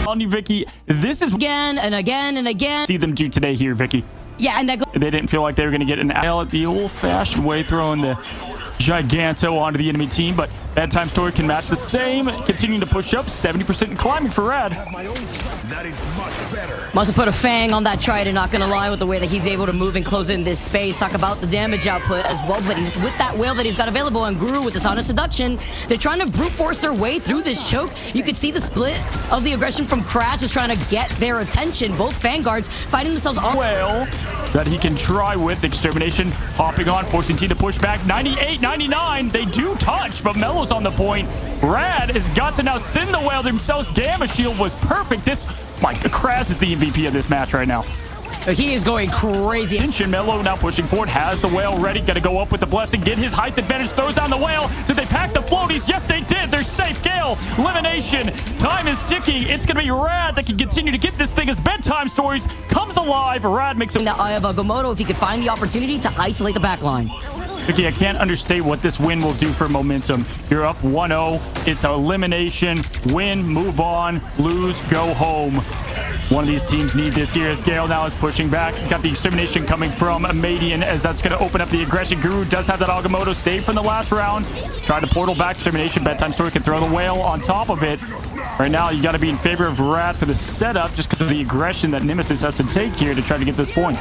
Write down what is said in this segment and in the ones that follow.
On you, Vicky. This is again and again and again. See them do today here, Vicky. Yeah, and that they didn't feel like they were going to get an L at the old-fashioned way, throwing the Giganto onto the enemy team, but Bedtime Story can match the same, continuing to push up 70% climbing for Rad. That is much better. Must have put a fang on that Trident, not gonna lie, with the way that he's able to move and close in this space. Talk about the damage output as well, but he's with that whale that he's got available, and Guru with the Sound of Seduction. They're trying to brute force their way through this choke. You could see the split of the aggression from Crash is trying to get their attention. Both Vanguards fighting themselves on. Well, that he can try with Extermination, hopping on, forcing T to push back. 98, 99, they do touch, but Melo's on the point. Rad has got to now send the whale themselves. Gamma Shield was perfect. Kraz is the MVP of this match right now. He is going crazy. Melo now pushing forward, has the whale ready, gonna go up with the blessing, get his height advantage, throws down the whale. Did they pack the floaties? Yes, they did. They're safe. Gale, elimination. Time is ticking. It's gonna be Rad that can continue to get this thing as Bedtime Stories comes alive. Rad makes it. The eye of Agamotto, if he could find the opportunity to isolate the backline. Vicky, I can't understate what this win will do for momentum. You're up 1-0. It's an elimination. Win, move on, lose, go home. One of these teams need this here as Gale now is pushing back. Got the Extermination coming from Amadian as that's going to open up the aggression. Guru does have that Agamotto saved from the last round. Try to portal back Extermination. Bedtime Story can throw the whale on top of it. Right now, you got to be in favor of Rad for the setup just because of the aggression that Nemesis has to take here to try to get this point.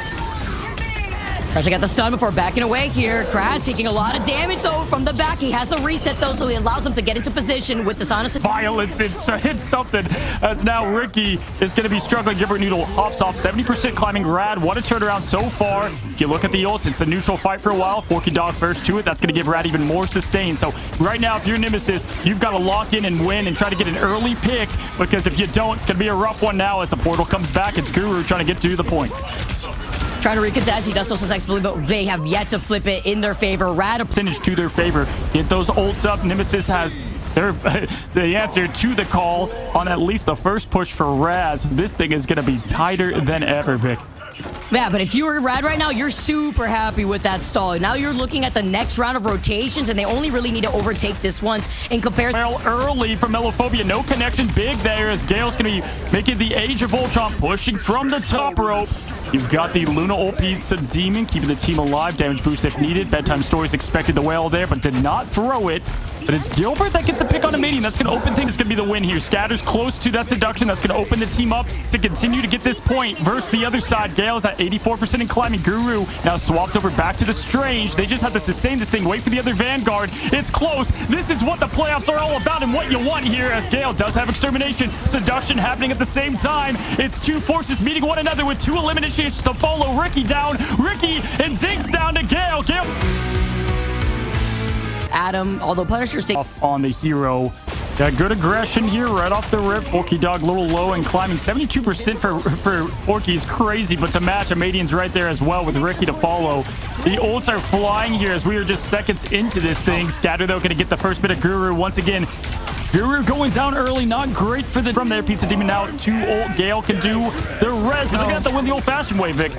Tries to get the stun before backing away here. Crash taking a lot of damage, though, from the back. He has the reset, though, so he allows him to get into position with the Sonic. Violence, it's something, as now Ricky is going to be struggling. Gilbert Noodle hops off 70% climbing. Rad, what a turnaround so far. If you look at the ults, it's a neutral fight for a while. Forky Dog first to it. That's going to give Rad even more sustain. So right now, if you're Nemesis, you've got to lock in and win and try to get an early pick, because if you don't, it's going to be a rough one now as the portal comes back. It's Guru trying to get to the point. Trying to recontest, he does so successfully, but they have yet to flip it in their favor. Rad percentage to their favor. Get those ults up. Nemesis has the answer to the call on at least the first push for Raz. This thing is going to be tighter than ever, Vic. Yeah, but if you were Rad right now, you're super happy with that stall. Now you're looking at the next round of rotations, and they only really need to overtake this once in comparison. Well, early from Melophobia, no connection big there as Gale's going to be making the Age of Ultron, pushing from the top rope. You've got the Luna Ult Pizza Demon, keeping the team alive. Damage boost if needed. Bedtime Stories expected the whale there, but did not throw it. But it's Gilbert that gets a pick on a medium. That's going to open things. It's going to be the win here. Scatter's close to that seduction. That's going to open the team up to continue to get this point versus the other side. Gale's at 84% in climbing. Guru now swapped over back to the Strange. They just have to sustain this thing. Wait for the other Vanguard. It's close. This is what the playoffs are all about and what you want here, as Gale does have Extermination. Seduction happening at the same time. It's two forces meeting one another with two eliminations to follow. Ricky down. Ricky and Dinks down to Gale. Gale. Adam, although Punisher stays off on the hero. Yeah, good aggression here right off the rip. Forky Dog a little low and climbing. 72% for Forky is crazy, but to match, Amadian's right there as well with Ricky to follow. The ults are flying here as we are just seconds into this thing. Scatter, though, going to get the first bit of Guru once again. Guru going down early, not great for the from there. Pizza Demon now 2 ult. Gale can do the rest, but they're going to have to win the old-fashioned way, Vic.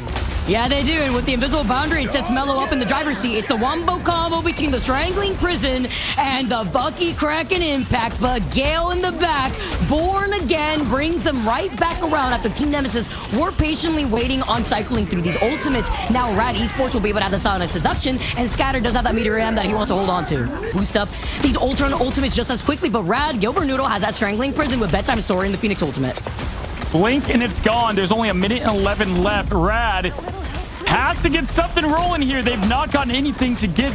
Yeah, they do, and with the invisible boundary, it sets Melo up in the driver's seat. It's the wombo combo between the Strangling Prison and the Bucky Kraken Impact, but Gale in the back, born again, brings them right back around after Team Nemesis were patiently waiting on cycling through these ultimates. Now Rad Esports will be able to have the Sonic Seduction, and Scatter does have that Meteor Ram that he wants to hold on to. Boost up these Ultron ultimates just as quickly, but Rad, Gilbert Noodle has that Strangling Prison with Bedtime Story in the Phoenix Ultimate. Blink and it's gone. There's only 1:11 left. Rad has to get something rolling here. They've not gotten anything to get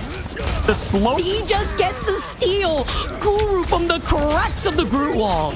the slow. He just gets to steal Guru from the cracks of the Groot wall.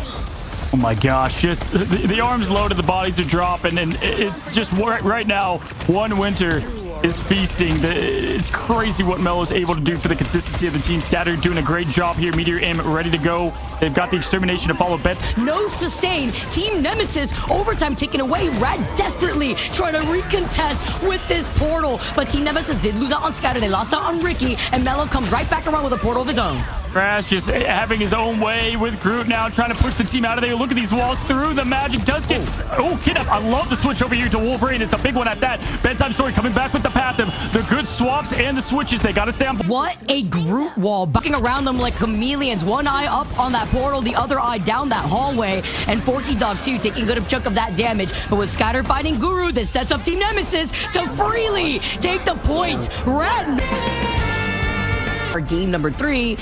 Oh my gosh, just the arms loaded, the bodies are dropping, and it's just right now, One Winter is feasting. It's crazy what Melo's able to do for the consistency of the team. Scatter doing a great job here. Meteor M ready to go. They've got the Extermination to follow. No sustain. Team Nemesis overtime taken away. Rad desperately trying to recontest with this portal, but Team Nemesis did lose out on Scatter. They lost out on Ricky, and Melo comes right back around with a portal of his own. Crash just having his own way with Groot now, trying to push the team out of there. Look at these walls through. The magic does get... Oh, kid up. I love the switch over here to Wolverine. It's a big one at that. Bedtime Story coming back with the passive. The good swaps and the switches. They got to stay on... What a Groot wall. Bucking around them like chameleons. One eye up on that portal, the other eye down that hallway. And Forky Dog, too, taking a good chunk of that damage. But with Scatter fighting Guru, this sets up Team Nemesis to freely take the point. Rad... For game number 3.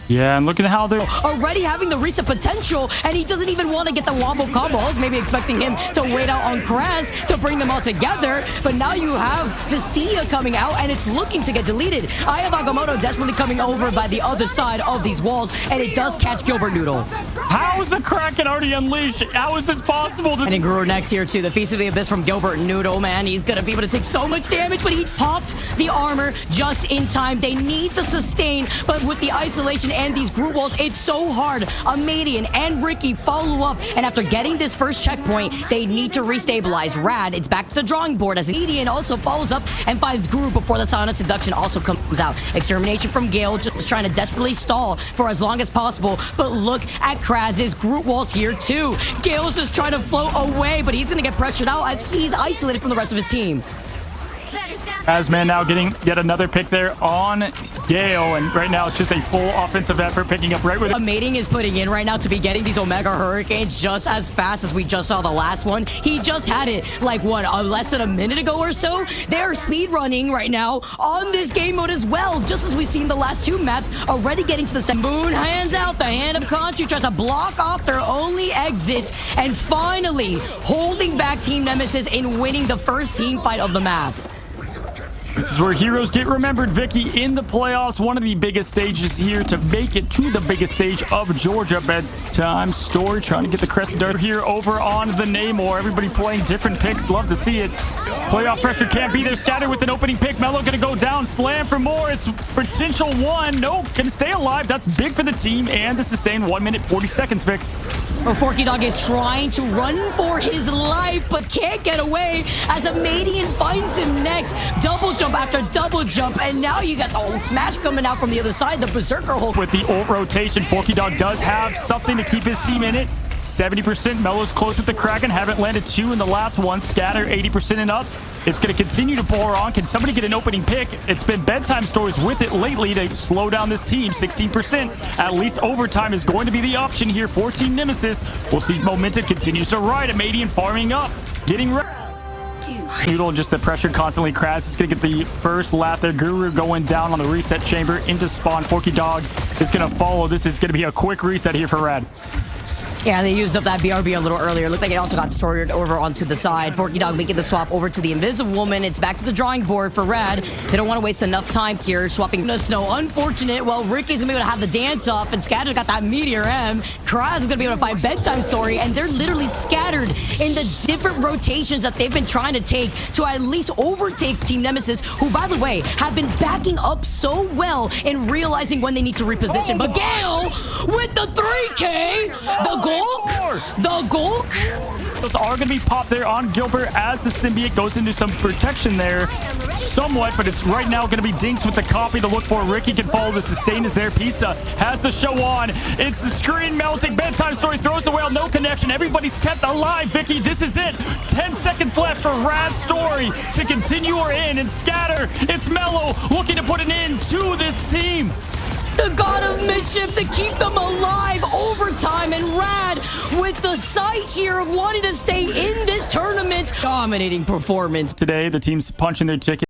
Yeah, and look at how they're already having the reset potential, and he doesn't even want to get the wombo combo. I was maybe expecting him to wait out on Kraz to bring them all together, but now you have the Sia coming out, and it's looking to get deleted. I have Agamotto desperately coming over by the other side of these walls, and it does catch Gilbert Noodle. How is the Kraken already unleashed? How is this possible? And in Guru next here, too. The Feast of the Abyss from Gilbert Noodle, man. He's going to be able to take so much damage, but he popped the armor just in time. They need the sustain, but with the isolation and these Groot walls, it's so hard. Amadian and Ricky follow up, and after getting this first checkpoint, they need to restabilize. Rad, it's back to the drawing board as Amadian also follows up and finds Groot before the Sonic Seduction also comes out. Extermination from Gale, just trying to desperately stall for as long as possible, but look at Kraz's Groot walls here too. Gale's just trying to float away, but he's gonna get pressured out as he's isolated from the rest of his team. Asman now getting yet another pick there on Gale, and right now it's just a full offensive effort, picking up right with it. Mating is putting in right now to be getting these Omega Hurricanes just as fast as we just saw the last one. He just had it like what, less than a minute ago or so. They're speed running right now on this game mode as well, just as we've seen the last 2 maps already getting to the second. Moon hands out the hand of Conchu, tries to block off their only exit, and finally holding back Team Nemesis in winning the first team fight of the map. This is where heroes get remembered, Vicky, in the playoffs. One of the biggest stages here to make it to the biggest stage of Georgia. Bedtime Story trying to get the Crescent Dart here over on the Namor. Everybody playing different picks. Love to see it. Playoff pressure can't be there. Scatter with an opening pick. Mello going to go down. Slam for more. It's potential 1. Nope. Can stay alive. That's big for the team. And the sustain 1 minute 40 seconds, Vic. Well, Forky Dog is trying to run for his life, but can't get away as Amadian finds him next. Double jump after double jump, and now you got the Hulk smash coming out from the other side, the Berserker Hulk. With the ult rotation, Forky Dog does have something to keep his team in it. 70%. Mello's close with the Kraken. Haven't landed 2 in the last one. Scatter 80% and up. It's going to continue to pour on. Can somebody get an opening pick? It's been Bedtime Stories with it lately to slow down this team. 16%. At least overtime is going to be the option here for Team Nemesis. We'll see if momentum continues to ride. Amadian farming up. Getting ready. Noodle, just the pressure constantly. Kraz is going to get the first lap there. Guru going down on the reset chamber into spawn. Forky Dog is going to follow. This is going to be a quick reset here for Rad. Yeah, they used up that BRB a little earlier. Looked like it also got distorted over onto the side. Forky Dog making the swap over to the Invisible Woman. It's back to the drawing board for Rad. They don't want to waste enough time here. Swapping the Snow. Unfortunate. Well, Ricky's going to be able to have the dance off, and Scatter's got that Meteor M. Kraz is going to be able to find Bedtime Story, and they're literally scattered in the different rotations that they've been trying to take to at least overtake Team Nemesis, who, by the way, have been backing up so well in realizing when they need to reposition. But Gale with the 3K, the Gulk. Those are going to be popped there on Gilbert as the symbiote goes into some protection there somewhat, but it's right now going to be Dinks with the copy to look for. Ricky can follow. The sustain is there. Pizza has the show on. It's the screen melting. Bedtime Story throws the whale. No connection. Everybody's kept alive, Vicky. This is it. 10 seconds left for Rad's Story to continue or in. And Scatter, it's Mello looking to put an end to this team. The God of Mischief to keep them alive. Overtime, and Rad with the sight here of wanting to stay in this tournament. Dominating performance. Today, the team's punching their ticket.